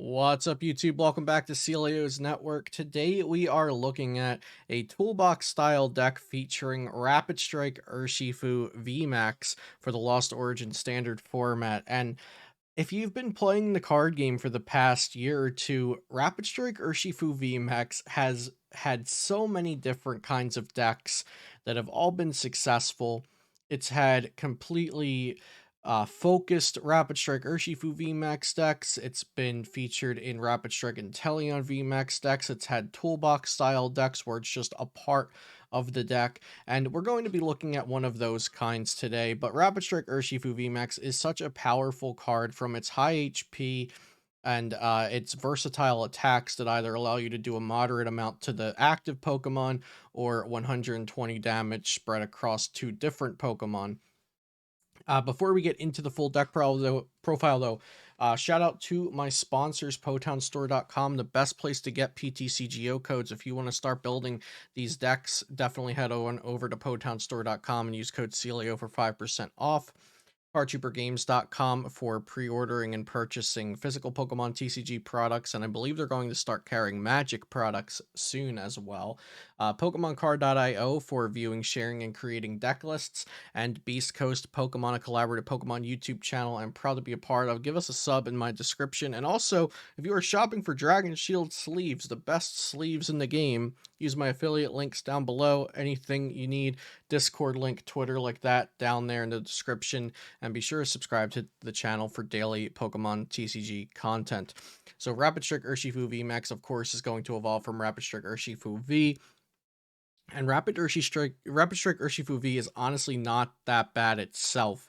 What's up, YouTube? Welcome back to Celio's Network. Today we are looking at a toolbox style deck featuring Rapid Strike Urshifu VMAX for the Lost Origin standard format. And if you've been playing the card game for the past year or two, Rapid Strike Urshifu VMAX has had so many different kinds of decks that have all been successful. It's had completely focused Rapid Strike Urshifu VMAX decks. It's been featured in Rapid Strike Empoleon VMAX decks. It's had toolbox style decks where it's just a part of the deck, and we're going to be looking at one of those kinds today. But Rapid Strike Urshifu VMAX is such a powerful card from its high HP and its versatile attacks that either allow you to do a moderate amount to the active Pokemon or 120 damage spread across two different Pokemon. Before we get into the full deck profile, though, shout out to my sponsors, PotownStore.com, the best place to get PTCGO codes. If you want to start building these decks, definitely head on over to PotownStore.com and use code CELIO for 5% off. CardTrooperGames.com for pre-ordering and purchasing physical Pokemon TCG products, and I believe they're going to start carrying Magic products soon as well. PokemonCard.io for viewing, sharing, and creating deck lists, and Beast Coast Pokemon, a collaborative Pokemon YouTube channel I'm proud to be a part of. Give us a sub in my description, and also, if you are shopping for Dragon Shield sleeves, the best sleeves in the game, use my affiliate links down below. Anything you need, Discord link, Twitter, like that, down there in the description. And be sure to subscribe to the channel for daily Pokemon TCG content. So Rapid Strike Urshifu VMAX, of course, is going to evolve from Rapid Strike Urshifu V. And Rapid Strike Urshifu V is honestly not that bad itself.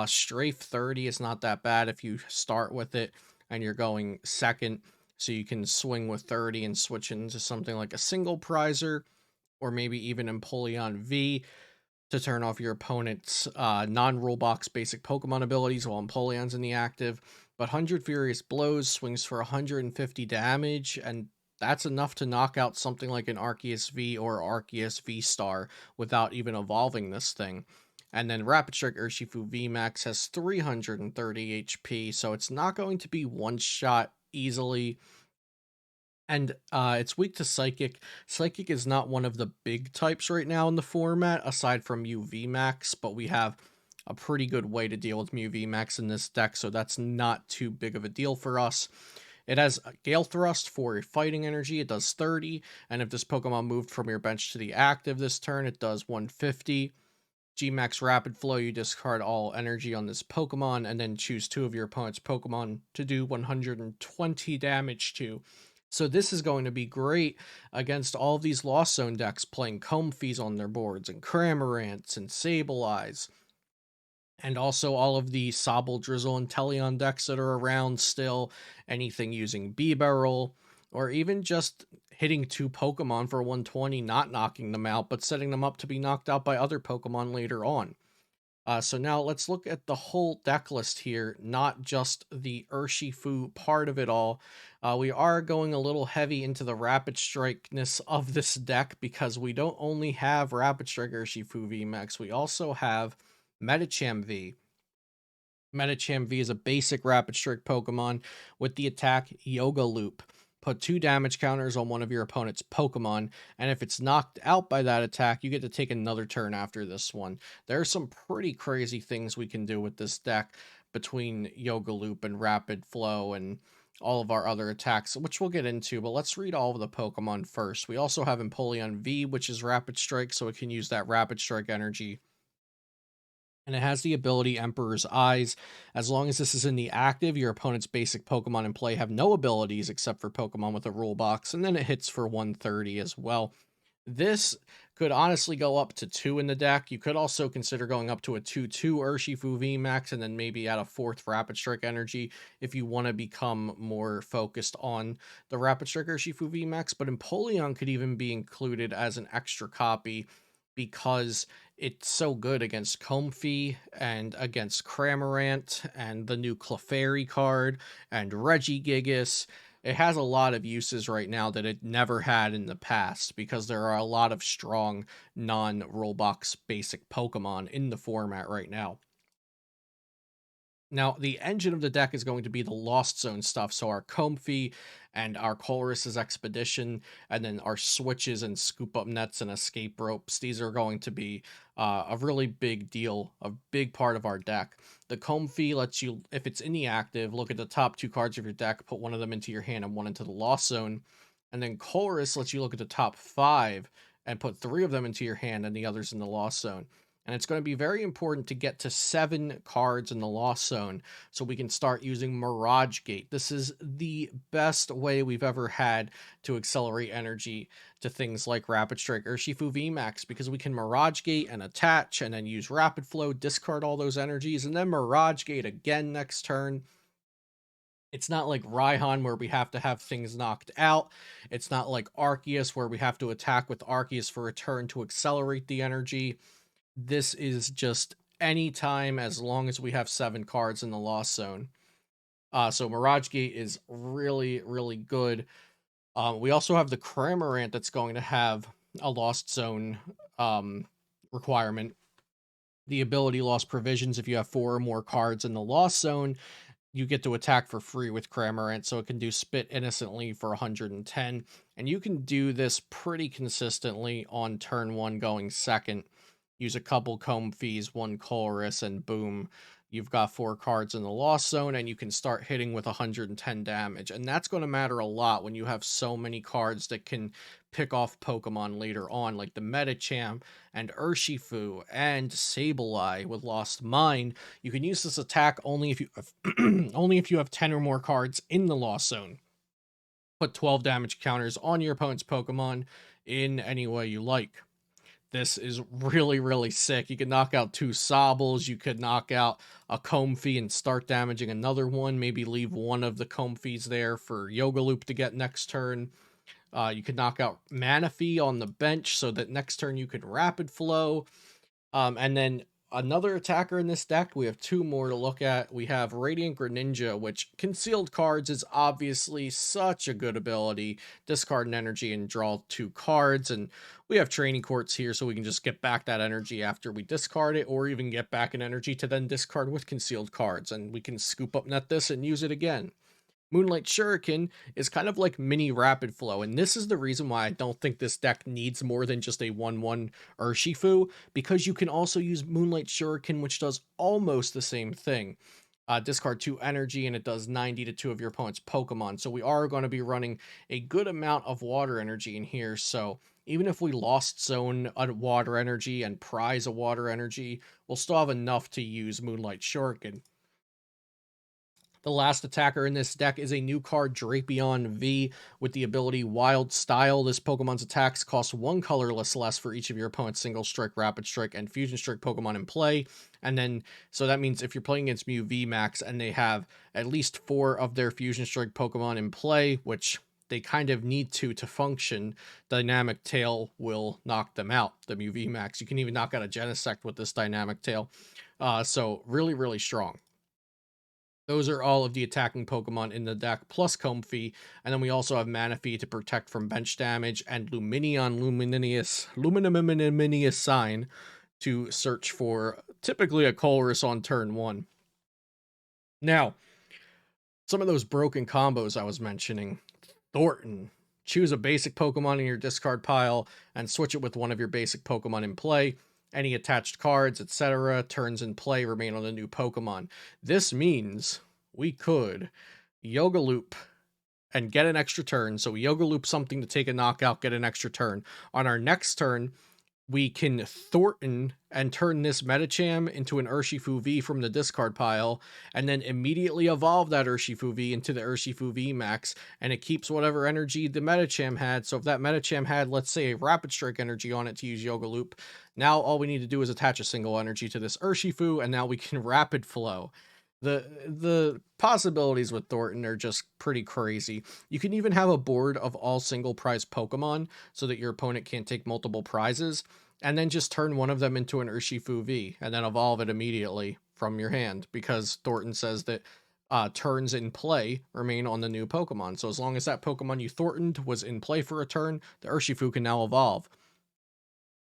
Strafe 30 is not that bad if you start with it and you're going second. So you can swing with 30 and switch into something like a single prizer or maybe even Empoleon V to turn off your opponent's non-rule box basic Pokemon abilities while Empoleon's in the active. But 100 Furious Blows swings for 150 damage, and that's enough to knock out something like an Arceus V or Arceus V Star without even evolving this thing. And then Rapid Strike Urshifu VMAX has 330 HP, so it's not going to be one shot easily, and it's weak to Psychic. Psychic is not one of the big types right now in the format, aside from UV Max, but we have a pretty good way to deal with Mew VMAX in this deck, so that's not too big of a deal for us. It has a Gale Thrust for fighting energy, it does 30, and if this Pokemon moved from your bench to the active this turn, it does 150. G-Max Rapid Flow, you discard all energy on this Pokemon, and then choose two of your opponent's Pokemon to do 120 damage to. So this is going to be great against all of these Lost Zone decks playing Comfeys on their boards, and Cramorants, and Sableyes, and also all of the Sobble, Drizzle, and Teleon decks that are around still, anything using B-Barrel, or even just hitting two Pokemon for 120, not knocking them out, but setting them up to be knocked out by other Pokemon later on. So now let's look at the whole deck list here, not just the Urshifu part of it all. We are going a little heavy into the Rapid Strike-ness of this deck because we don't only have Rapid Strike Urshifu VMAX, we also have Medicham V. Medicham V is a basic Rapid Strike Pokemon with the attack Yoga Loop. Put 2 damage counters on one of your opponent's Pokemon, and if it's knocked out by that attack, you get to take another turn after this one. There are some pretty crazy things we can do with this deck between Yoga Loop and Rapid Flow and all of our other attacks, which we'll get into, but let's read all of the Pokemon first. We also have Empoleon V, which is Rapid Strike, so it can use that Rapid Strike energy, and it has the ability Emperor's Eyes. As long as this is in the active, your opponent's basic Pokemon in play have no abilities except for Pokemon with a rule box, and then it hits for 130 as well. This could honestly go up to 2 in the deck. You could also consider going up to a 2/2 Urshifu VMAX and then maybe add a 4th Rapid Strike energy if you want to become more focused on the Rapid Strike Urshifu VMAX. But Empoleon could even be included as an extra copy because it's so good against Comfey and against Cramorant and the new Clefairy card and Regigigas. It has a lot of uses right now that it never had in the past because there are a lot of strong non-rulebox basic Pokemon in the format right now. Now, the engine of the deck is going to be the Lost Zone stuff, so our Comfey and our Colress's Expedition, and then our switches and Scoop Up Nets and Escape Ropes. These are going to be a really big deal, a big part of our deck. The Comfey lets you, if it's in the active, look at the top 2 cards of your deck, put one of them into your hand and one into the Lost Zone. And then Colress lets you look at the top 5 and put 3 of them into your hand and the others in the Lost Zone. And it's going to be very important to get to 7 cards in the Lost Zone so we can start using Mirage Gate. This is the best way we've ever had to accelerate energy to things like Rapid Strike Urshifu VMAX, because we can Mirage Gate and attach and then use Rapid Flow, discard all those energies, and then Mirage Gate again next turn. It's not like Raihan where we have to have things knocked out. It's not like Arceus where we have to attack with Arceus for a turn to accelerate the energy. This is just any time as long as we have 7 cards in the Lost Zone. So Mirage Gate is really, really good. We also have the Cramorant that's going to have a Lost Zone requirement. The ability Lost Provisions, if you have 4 or more cards in the Lost Zone, you get to attack for free with Cramorant, so it can do Spit Innocently for 110. And you can do this pretty consistently on turn 1 going second. Use a couple Comfeys, 1 Colress, and boom, you've got 4 cards in the Lost Zone, and you can start hitting with 110 damage. And that's going to matter a lot when you have so many cards that can pick off Pokemon later on, like the Medicham and Urshifu and Sableye with Lost Mine. You can use this attack only if you have only if you have 10 or more cards in the Lost Zone. Put 12 damage counters on your opponent's Pokemon in any way you like. This is really, really sick. You could knock out 2 Sobbles. You could knock out a Comfey and start damaging another one. Maybe leave one of the Comfeys there for Yoga Loop to get next turn. You could knock out Manaphy on the bench so that next turn you could Rapid Flow. And then another attacker in this deck, we have 2 more to look at. We have Radiant Greninja, which concealed cards is obviously such a good ability. Discard an energy and draw 2 cards. And we have training courts here so we can just get back that energy after we discard it, or even get back an energy to then discard with concealed cards. And we can scoop up net this and use it again. Moonlight Shuriken is kind of like mini Rapid Flow, and this is the reason why I don't think this deck needs more than just a 1/1 Urshifu, because you can also use Moonlight Shuriken, which does almost the same thing. Discard 2 energy, and it does 90 to 2 of your opponent's Pokemon, so we are going to be running a good amount of water energy in here, so even if we Lost Zone a water energy and prize a water energy, we'll still have enough to use Moonlight Shuriken. The last attacker in this deck is a new card, Drapion V, with the ability Wild Style. This Pokemon's attacks cost 1 colorless less for each of your opponent's Single Strike, Rapid Strike, and Fusion Strike Pokemon in play. And then, so that means if you're playing against Mew VMAX and they have at least 4 of their Fusion Strike Pokemon in play, which they kind of need to function, Dynamic Tail will knock them out, the Mew VMAX. You can even knock out a Genesect with this Dynamic Tail. So really, really strong. Those are all of the attacking Pokemon in the deck, plus Comfey, and then we also have Manaphy to protect from bench damage, and Luminous Sign to search for typically a Colress on turn 1. Now, some of those broken combos I was mentioning. Thorton. Choose a basic Pokemon in your discard pile and switch it with one of your basic Pokemon in play. Any attached cards, etc., turns in play remain on the new Pokemon. This means we could Yoga Loop and get an extra turn. So we Yoga Loop something to take a knockout, get an extra turn. On our next turn, we can Thorton and turn this Medicham into an Urshifu V from the discard pile, and then immediately evolve that Urshifu V into the Urshifu VMAX, and it keeps whatever energy the Medicham had. So if that Medicham had, let's say, a Rapid Strike energy on it to use Yoga Loop, now all we need to do is attach a single energy to this Urshifu, and now we can Rapid Flow. The possibilities with Thornton are just pretty crazy. You can even have a board of all single prize Pokemon so that your opponent can't take multiple prizes, and then just turn one of them into an Urshifu V, and then evolve it immediately from your hand, because Thornton says that turns in play remain on the new Pokemon. So as long as that Pokemon you Thorntoned was in play for a turn, the Urshifu can now evolve.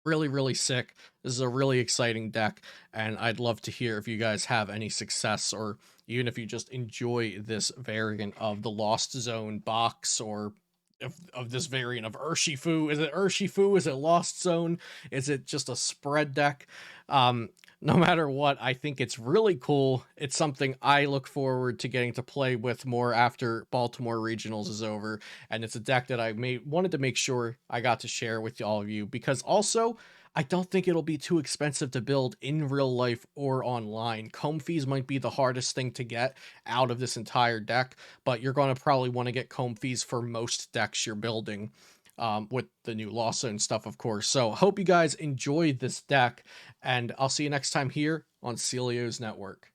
Really sick. This is a really exciting deck, and I'd love to hear if you guys have any success, or even if you just enjoy this variant of the Lost Zone box, or of this variant of Urshifu. Is it Urshifu? Is it Lost Zone? Is it just a spread deck? Um, no matter what, I think it's really cool. It's something I look forward to getting to play with more after Baltimore Regionals is over, and it's a deck that wanted to make sure I got to share with all of you, because also I don't think it'll be too expensive to build in real life or online. Comfeys might be the hardest thing to get out of this entire deck, but you're going to probably want to get Comfeys for most decks you're building, with the new Lost Zone stuff, of course. So hope you guys enjoyed this deck, and I'll see you next time here on Celio's Network.